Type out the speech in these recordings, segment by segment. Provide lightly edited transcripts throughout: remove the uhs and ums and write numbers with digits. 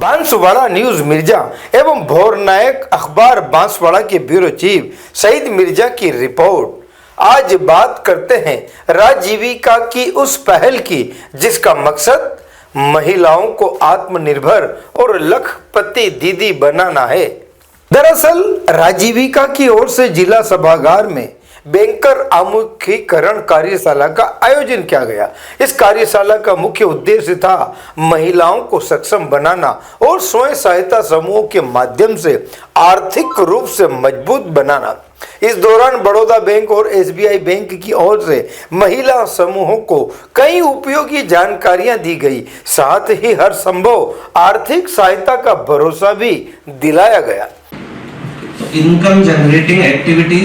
Banswara news Mirza एवं भोर नायक अखबार बांसवाड़ा के ब्यूरो चीफ सईद मिर्जा की रिपोर्ट। आज बात करते हैं राजीविका की उस पहल की जिसका मकसद महिलाओं को आत्मनिर्भर और लखपति दीदी बनाना है। दरअसल राजीविका की ओर से जिला सभागार में बैंकर आमुखीकरण कार्यशाला का आयोजन किया गया। इस कार्यशाला का मुख्य उद्देश्य था महिलाओं को सक्षम बनाना और स्वयं सहायता समूहों के माध्यम से आर्थिक रूप से मजबूत बनाना। इस दौरान बड़ौदा बैंक और एसबीआई बैंक की ओर से महिला समूहों को कई उपयोगी जानकारियां दी गई, साथ ही हर संभव आर्थिक सहायता का भरोसा भी दिलाया गया। इनकम जनरेटिंग एक्टिविटी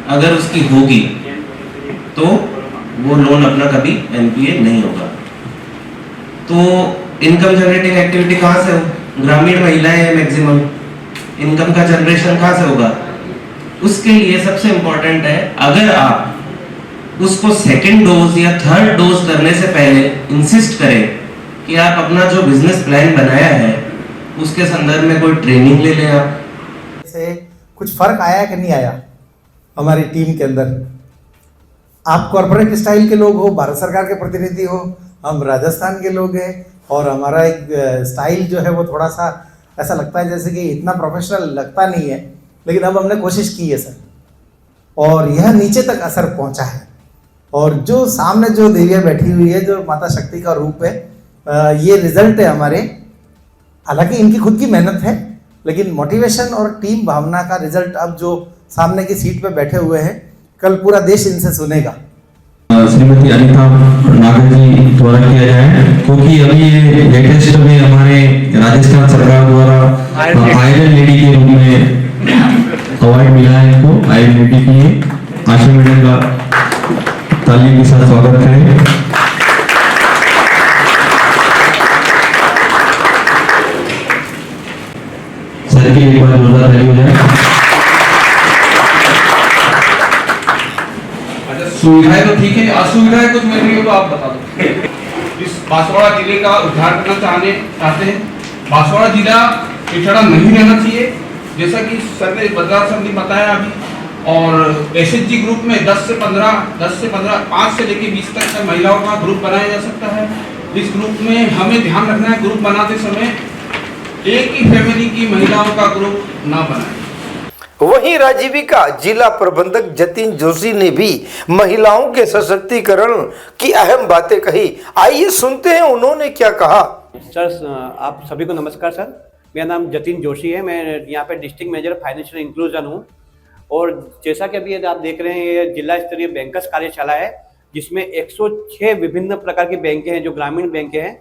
अगर उसकी होगी तो वो लोन अपना कभी एनपीए नहीं होगा। तो इनकम जनरेटिंग एक्टिविटी कहाँ से हो? ग्रामीण महिलाएं हैं मैक्सिमम, इनकम का जनरेशन कहाँ से होगा? उसके लिए सबसे इंपॉर्टेंट है अगर आप उसको सेकंड डोज या थर्ड डोज करने से पहले इंसिस्ट करें कि आप अपना जो बिजनेस प्लान बनाया है उसके संदर्भ में कोई ट्रेनिंग ले लें। आप से कुछ फर्क आया कि नहीं आया हमारी टीम के अंदर? आप कॉर्पोरेट स्टाइल के लोग हो, भारत सरकार के प्रतिनिधि हो, हम राजस्थान के लोग हैं और हमारा एक स्टाइल जो है वो थोड़ा सा ऐसा लगता है जैसे कि इतना प्रोफेशनल लगता नहीं है, लेकिन अब हमने कोशिश की है सर और यह नीचे तक असर पहुंचा है। और जो सामने जो देवियाँ बैठी हुई है, जो माता शक्ति का रूप है, ये रिजल्ट है हमारे। हालांकि इनकी खुद की मेहनत है, लेकिन मोटिवेशन और टीम भावना का रिजल्ट अब जो सामने की सीट पे बैठे हुए हैं, कल पूरा देश इनसे सुनेगा। श्रीमती अनिता नागर जी द्वारा किया जाए, क्योंकि अभी ये लेटेस्ट में हमारे राजस्थान सरकार द्वारा आयरन लेडी के रूप में अवार्ड मिला है इनको। आयरन लेडी की आशा मैडम का ताली के साथ स्वागत करें। सर की एक बार जोरदार ताली हो जाए। सुविधाएं तो ठीक है, असुविधाएं कुछ मिल रही हो तो आप बता दो। इस बांसवाड़ा जिले का उद्धार करना चाहते हैं। बांसवाड़ा जिला पिछड़ा नहीं रहना चाहिए, जैसा कि सर ने बद्रार सर ने बताया अभी। और एसएचजी ग्रुप में 10 से 15 5 से लेकर 20 तक महिलाओं का ग्रुप बनाया जा सकता है। इस ग्रुप में हमें ध्यान रखना है, ग्रुप बनाते समय एक ही फैमिली की महिलाओं का ग्रुप ना बनाए। वहीं राजीविका जिला प्रबंधक जतिन जोशी ने भी महिलाओं के सशक्तिकरण की अहम बातें कही। आइए सुनते हैं उन्होंने क्या कहा। सर, आप सभी को नमस्कार सर। मेरा नाम जतिन जोशी है, मैं यहाँ पे डिस्ट्रिक्ट मैनेजर फाइनेंशियल इंक्लूजन हूँ। और जैसा कि अभी आप देख रहे हैं, ये जिला स्तरीय बैंकर्स कार्यशाला है जिसमें 106 विभिन्न प्रकार की बैंकें हैं, जो ग्रामीण बैंकें हैं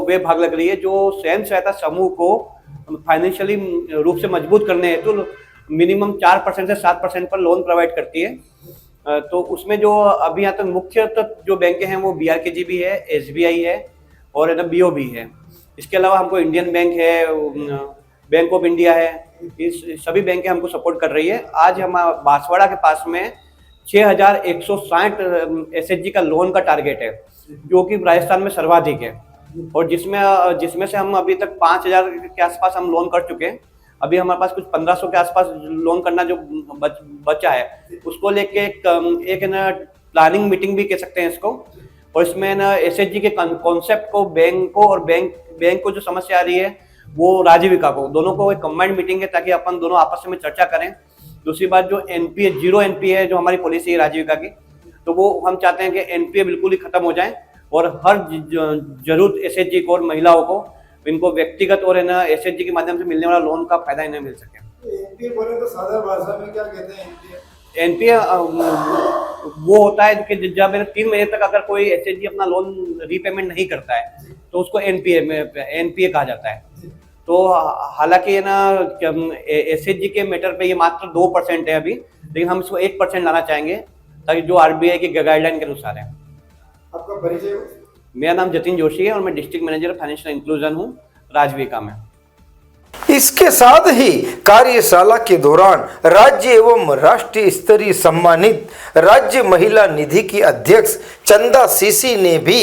वे भाग लग रही है, जो स्वयं सहायता समूह को फाइनेंशियली रूप से मजबूत करने हेतु मिनिमम 4% से 7% पर लोन प्रोवाइड करती है। तो उसमें जो अभी यहाँ तक मुख्य जो बैंकें हैं वो BRKG भी है, SBI है और BOB है। इसके अलावा हमको इंडियन बैंक है, बैंक ऑफ इंडिया है, इस सभी बैंकें हमको सपोर्ट कर रही है। आज हम बांसवाड़ा के पास में 6160 SHG का लोन का टारगेट है, जो कि राजस्थान में सर्वाधिक है। और जिसमें से हम अभी तक 5000 के आसपास हम लोन कर चुके हैं। अभी हमारे पास कुछ 1500 के आसपास लोन करना जो बचा है, उसको लेके एक प्लानिंग मीटिंग भी कह सकते हैं इसको। और इसमें एसएचजी के कॉन्सेप्ट को, बैंक को और बैंक को जो समस्या आ रही है वो राजीविका को, दोनों को एक कंबाइंड मीटिंग है ताकि अपन दोनों आपस में चर्चा करें। दूसरी बात, जो एनपीए 0 एनपीए है, जो हमारी पॉलिसी है राजीविका की, तो वो हम चाहते हैं कि एनपीए बिल्कुल ही खत्म हो जाए और हर जरूरत एसएचजी को और महिलाओं को इनको व्यक्तिगत और एसएचजी के माध्यम से मिलने वाला लोन का फायदा इन्हें मिल सके। एनपीए बोले तो सादा भाषा में क्या कहते हैं? एनपीए वो होता है कि जब 3 महीने तक अगर कोई एसएचजी अपना लोन रीपेमेंट नहीं करता है तो उसको एनपीए कहा जाता है। तो हालांकि एसएचजी के मैटर पे ये मात्र 2% है अभी, लेकिन हम इसको 1% लाना चाहेंगे ताकि जो आरबीआई की गाइडलाइन के अनुसार है। आपका परिचय? मेरा नाम जतिन जोशी है और मैं डिस्ट्रिक्ट मैनेजर फाइनेंशियल इंक्लूजन हूँ राजविका में। इसके साथ ही कार्यशाला के दौरान राज्य एवं राष्ट्रीय स्तरीय सम्मानित राज्य महिला निधि की अध्यक्ष चंदा सीसी ने भी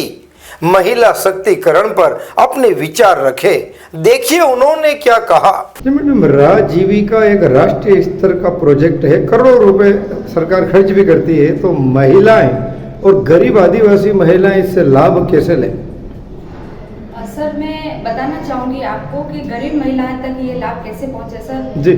महिला शक्तिकरण पर अपने विचार रखे। देखिए उन्होंने क्या कहा। जी मैडम, राजीविका एक राष्ट्रीय स्तर का प्रोजेक्ट है, करोड़ों रुपए सरकार खर्च भी करती है, तो महिलाएं और गरीब आदिवासी महिलाएं इससे लाभ कैसे लें? सर मैं बताना चाहूँगी आपको कि गरीब महिलाएं तक ये लाभ कैसे पहुँचे सर। जी।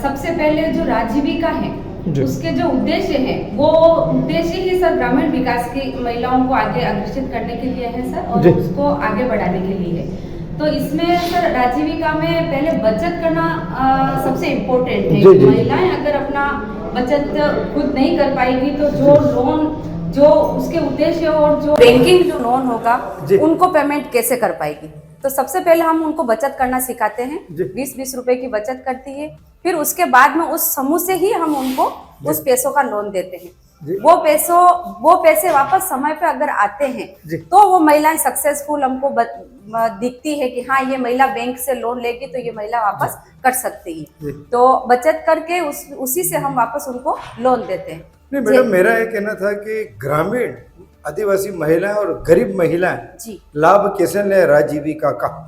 सबसे पहले जो राजीविका है जी। उसके जो उद्देश्य है वो उद्देश्य ही सर ग्रामीण विकास की महिलाओं को आगे अग्रसित करने के लिए है सर, और जी। उसको आगे बढ़ाने के लिए है। तो इसमें सर राजीविका में पहले बचत करना सबसे इम्पोर्टेंट है। जी, जी। महिलाएं अगर अपना बचत खुद नहीं कर पाएगी तो जो लोन जो उसके उद्देश्य और जो बैंकिंग जो लोन होगा जी। उनको पेमेंट कैसे कर पाएगी। तो सबसे पहले हम उनको बचत करना सिखाते हैं। जी। 20-20 रुपए की बचत करती है, फिर उसके बाद में उस समूह से ही हम उनको उस पैसों का लोन देते जी। हैं। वो पैसे वापस समय पे अगर आते हैं जी। तो वो महिलाएं सक्सेसफुल हमको दिखती है कि हाँ ये महिला बैंक से लोन लेगी तो ये महिला वापस कर सकती जी। है। तो बचत करके उसी से हम वापस उनको लोन देते हैं। नहीं मैडम, मेरा ये कहना था कि ग्रामीण आदिवासी महिलाएं और गरीब महिलाएं जी लाभ कैसे लें राजीविका का?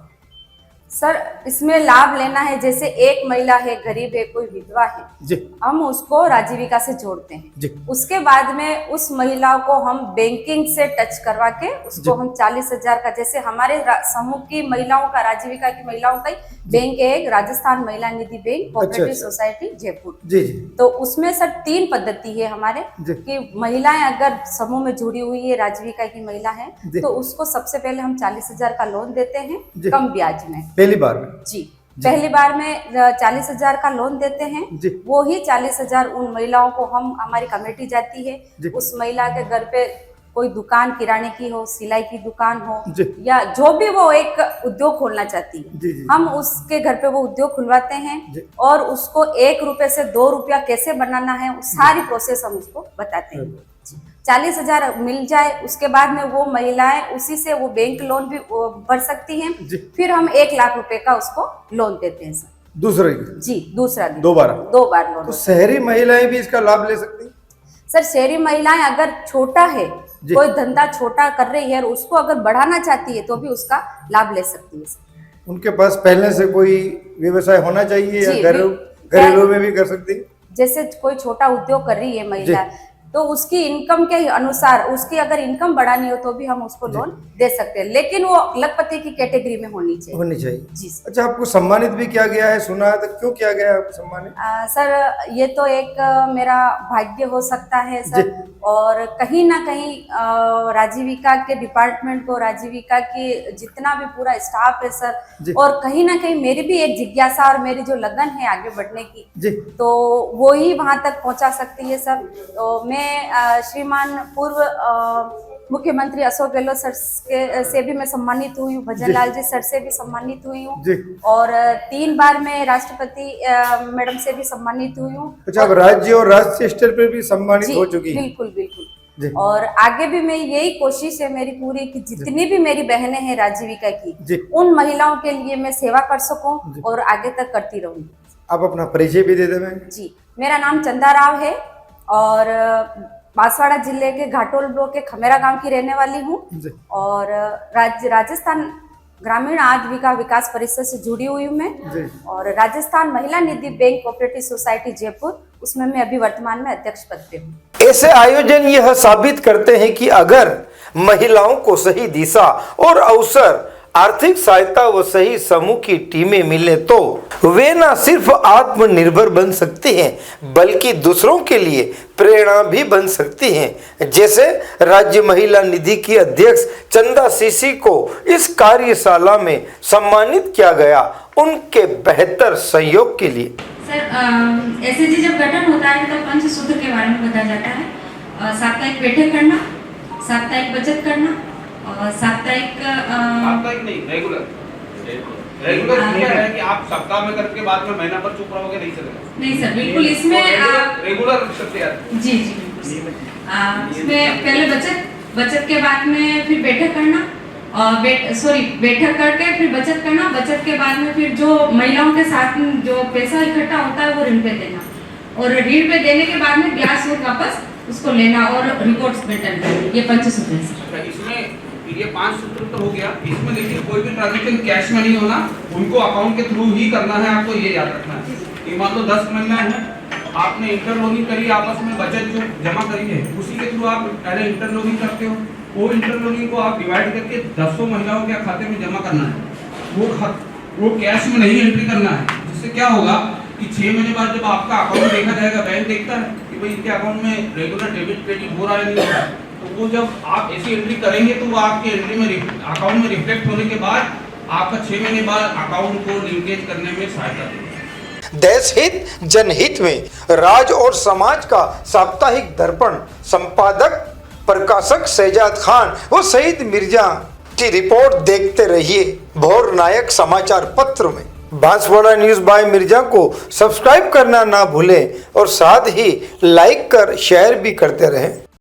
सर इसमें लाभ लेना है, जैसे एक महिला है, गरीब है, कोई विधवा है, जी। हम उसको राजीविका से जोड़ते हैं। जी। उसके बाद में उस महिला को हम बैंकिंग से टच करवा के उसको हम 40,000 का, जैसे हमारे समूह की महिलाओं का, राजीविका की महिलाओं का बैंक है एक राजस्थान महिला निधि बैंक कोऑपरेटिव अच्छा। सोसाइटी जयपुर। जी जी। तो उसमें सर 3 पद्धति है हमारे जी। कि महिलाएं अगर समूह में जुड़ी हुई है, राजीविका की महिला है, जी। तो उसको सबसे पहले हम 40,000 का लोन देते हैं जी। कम ब्याज में। पहली बार में? जी, पहली बार में 40,000 का लोन देते हैं। जी। वो ही 40,000 उन महिलाओं को हम, हमारी कमेटी जाती है, जी। उस महिला के घर पे कोई दुकान किराने की हो, सिलाई की दुकान हो, जी। या जो भी वो एक उद्योग खोलना चाहती है, जी, जी। हम उसके घर पे वो उद्योग खुलवाते हैं जी। और उसको 1 रुपए से 2 रुपया कैसे बनाना है, सारी प्रोसेस हम उसको बताते हैं। 40,000 मिल जाए, उसके बाद में वो महिलाएं उसी से वो बैंक लोन भी भर सकती हैं। जी। फिर हम 1 लाख रुपए का उसको लोन देते हैं सर। दूसरे? जी, दूसरा दिन 2 बार? 2 बार लोन। तो शहरी महिलाएं भी इसका लाभ ले सकती हैं? सर शहरी महिलाएं अगर छोटा है, जी। कोई धंधा छोटा कर रही है और उसको अगर बढ़ाना चाहती है तो भी उसका लाभ ले सकती है सर। उनके पास पहले से कोई व्यवसाय होना चाहिए या जी, घरेलू में भी कर सकती है? जैसे कोई छोटा उद्योग कर रही है महिला, तो उसकी इनकम के अनुसार उसकी अगर इनकम बढ़ानी हो तो भी हम उसको लोन दे सकते हैं, लेकिन वो लखपति की कैटेगरी में होनी चाहिए। होनी चाहिए। जी सर। अच्छा, आपको सम्मानित भी किया गया है, सुना है, तो क्यों किया गया है आपको सम्मानित? सर ये तो एक मेरा भाग्य हो सकता है सर, और कहीं ना कहीं राजीविका के डिपार्टमेंट को, राजीविका की जितना भी पूरा स्टाफ है सर, और कहीं ना कहीं मेरी भी एक जिज्ञासा और मेरी जो लगन है आगे बढ़ने की, जी। तो वो ही वहां तक पहुंचा सकती है सर। तो मैं श्रीमान पूर्व मुख्यमंत्री अशोक गहलोत सर से भी मैं सम्मानित हुई हूँ, भजन लाल जी सर से भी सम्मानित हुई हूँ, और 3 बार मैं राष्ट्रपति मैडम से भी सम्मानित हुई हूँ। अच्छा, अब राज्य और राष्ट्रीय स्तर पर भी सम्मानित हो चुकी है? बिल्कुल बिल्कुल। और आगे भी मैं यही कोशिश है मेरी पूरी कि जितनी भी मेरी बहनें हैं राजीविका की, उन महिलाओं के लिए मैं सेवा कर सकूं और आगे तक करती रहूं। आप अपना परिचय भी दे दें? जी, मेरा नाम चंदा राव है और बांसवाड़ा जिले के घाटोल ब्लॉक के खमेरा गांव की रहने वाली हूँ, और राजस्थान ग्रामीण आजीविका विकास परिषद से जुड़ी हुई हूँ मैं, और राजस्थान महिला निधि बैंक कोऑपरेटिव सोसाइटी जयपुर, उसमें मैं अभी वर्तमान में अध्यक्ष पद पे हूँ। ऐसे आयोजन यह साबित करते हैं कि अगर महिलाओं को सही दिशा और अवसर, आर्थिक सहायता व सही समूह की टीमें मिले तो वे न सिर्फ आत्मनिर्भर बन सकती हैं बल्कि दूसरों के लिए प्रेरणा भी बन सकती हैं। जैसे राज्य महिला निधि की अध्यक्ष चंदा सीसी को इस कार्यशाला में सम्मानित किया गया उनके बेहतर सहयोग के लिए। सर एसएचजी जब गठन होता है तो पंचसूत्र के बारे में बताया जाता है। साप्ताहिक बैठक करना, साप्ताहिक बचत करना, और साप्ताहिक नहीं, रेगुलर क्या है कि आप सप्ताह में करके बाद में महीना भर चुप रहोगे, नहीं चलेगा। नहीं सर, बिल्कुल इसमें रेगुलर शब्द याद। जी जी बिल्कुल। इसमें पहले बचत के बाद में फिर बैठक करना, और बैठक करके फिर बचत करना, बचत के बाद में फिर जो महिलाओं के साथ जो पैसा इकट्ठा होता है वो ऋण पे देना, और ऋण पे देने के बाद में ब्याज सूद वापस उसको लेना और रिपोर्ट्स मेंटेन करना। ये पंचसूत्र है। इसमें ये 5 सूत्र तो हो गया इसमें, लेकिन कोई भी ट्रांजेक्शन कैश में नहीं होना, उनको अकाउंट के थ्रू ही करना है, आपको ये याद रखना है। ये मान लो 10 महिलाएं हैं, आपने इंटरलोनिंग करी, आपस में बचत जो जमा करी है उसी के थ्रू आप पहले इंटरलोनिंग करते हो, वो इंटरलोनिंग को आप डिवाइड करके 10 महिलाओं के खाते में जमा करना है, वो कैश में नहीं एंट्री करना है। जिससे क्या होगा कि 6 महीने बाद जब आपका अकाउंट देखा जाएगा, बैंक देखता है कि भाई इनके अकाउंट में रेगुलर डेबिट क्रेडिट हो रहा है नहीं हो रहा है, तो वो जब आप ऐसी एंट्री करेंगे तो वो आपके एंट्री में अकाउंट में रिफ्लेक्ट होने के बाद आपका 6 महीने बाद अकाउंट को लिंकेज करने में सहायता देगा। देश हित जनहित में राज और समाज का साप्ताहिक दर्पण संपादक प्रकाशक शहजाद खान व शहीद मिर्जा की रिपोर्ट देखते रहिए भोर नायक समाचार पत्र में। बांसवाड़ा न्यूज बाय मिर्जा को सब्सक्राइब करना ना भूलें और साथ ही लाइक कर शेयर भी करते रहें।